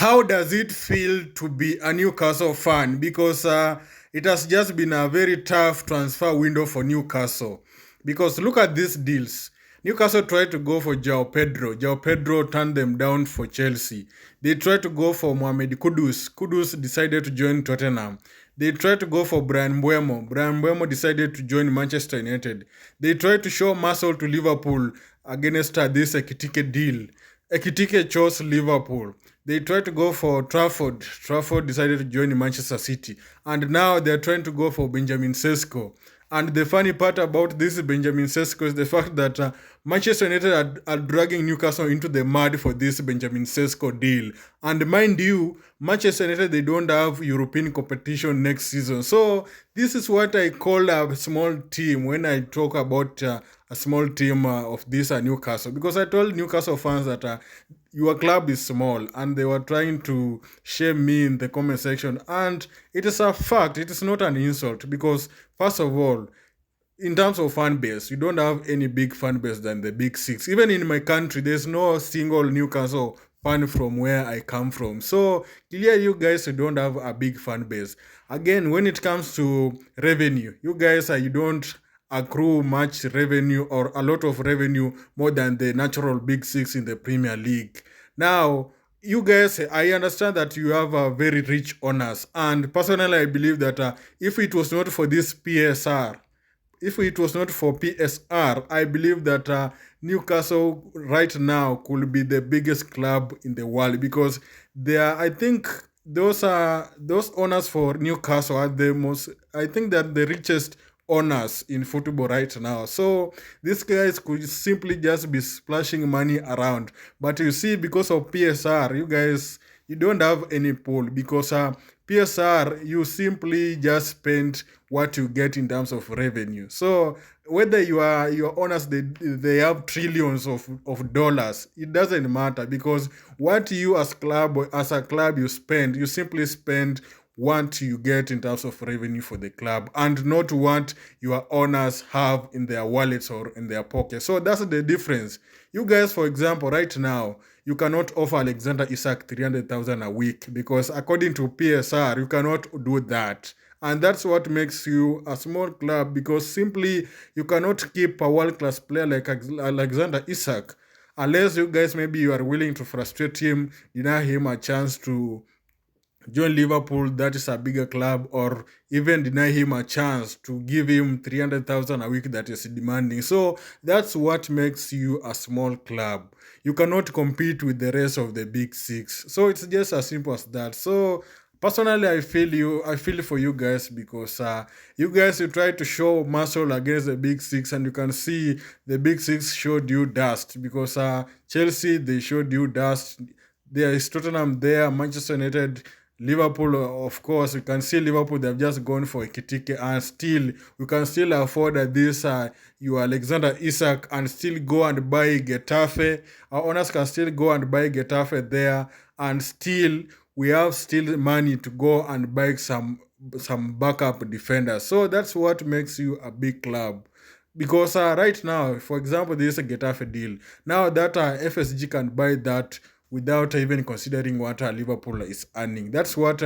How does it feel to be a Newcastle fan? Because it has just been a very tough transfer window for Newcastle. Because look at these deals. Newcastle tried to go for João Pedro. João Pedro turned them down for Chelsea. They tried to go for Mohamed Kudus. Kudus decided to join Tottenham. They tried to go for Brian Mbeumo. Brian Mbeumo decided to join Manchester United. They tried to show muscle to Liverpool against this Ekitike deal. Ekitike chose Liverpool. They tried to go for Trafford. Trafford decided to join Manchester City. And now they're trying to go for Benjamin Sesko. And the funny part about this Benjamin Sesko is the fact that Manchester United are dragging Newcastle into the mud for this Benjamin Sesko deal. And mind you, Manchester United, they don't have European competition next season. So this is what I call a small team when I talk about a small team of this Newcastle. Because I told Newcastle fans that your club is small, and they were trying to shame me in the comment section. And it is a fact, it is not an insult, because first of all, in terms of fan base, you don't have any big fan base than the big six. Even in my country, there's no single Newcastle fan from where I come from. So clearly you guys don't have a big fan base. Again, when it comes to revenue, you guys you don't accrue much revenue or a lot of revenue more than the natural big six in the Premier League. Now, you guys, I understand that you have very rich owners, and personally, I believe that if it was not for this PSR, if it was not for PSR, I believe that Newcastle right now could be the biggest club in the world, because they are, I think those owners for Newcastle are the most, I think that the richest owners in football right now. So these guys could simply just be splashing money around. But you see, because of PSR, you guys, you don't have any pull, because PSR, you simply just spend what you get in terms of revenue. So whether your owners, they have trillions of dollars, it doesn't matter, because what you as a club you spend, you simply spend what you get in terms of revenue for the club, and not what your owners have in their wallets or in their pockets. So that's the difference. You guys, for example, right now, you cannot offer Alexander Isak 300,000 a week, because according to PSR, you cannot do that. And that's what makes you a small club, because simply you cannot keep a world-class player like Alexander Isak unless you guys, maybe you are willing to frustrate him, deny him a chance to join Liverpool, that is a bigger club, or even deny him a chance to give him 300,000 a week that is demanding. So that's what makes you a small club. You cannot compete with the rest of the big six. So it's just as simple as that. So personally, I feel for you guys, because you guys, you try to show muscle against the big six, and you can see the big six showed you dust, because Chelsea, they showed you dust. There is Tottenham there, Manchester United, Liverpool, of course, you can see Liverpool, they've just gone for Ekitike, and still, you can still afford this, your Alexander Isak, and still go and buy Getafe. Our owners can still go and buy Getafe there, and still, we have still money to go and buy some backup defenders. So that's what makes you a big club. Because right now, for example, there is a Getafe deal. Now that FSG can buy that without even considering what Liverpool is earning. That's what,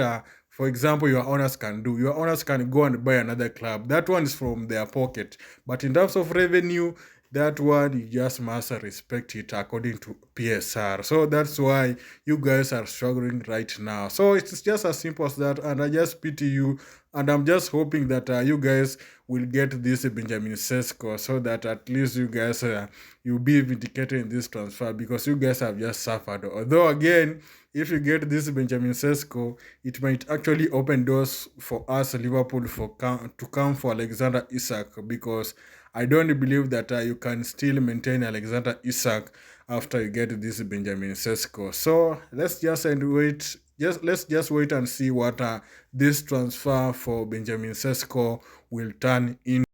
for example, your owners can do. Your owners can go and buy another club. That one is from their pocket. But in terms of revenue, that one, you just must respect it according to PSR. So that's why you guys are struggling right now. So it's just as simple as that, and I just pity you, and I'm just hoping that you guys will get this Benjamin Sesko, so that at least you guys you'll be vindicated in this transfer, because you guys have just suffered. Although again, if you get this Benjamin Sesko, it might actually open doors for us Liverpool to come for Alexander Isak, because I don't believe that you can still maintain Alexander Isak after you get this Benjamin Sesko. So let's just wait. Let's just wait and see what this transfer for Benjamin Sesko will turn in.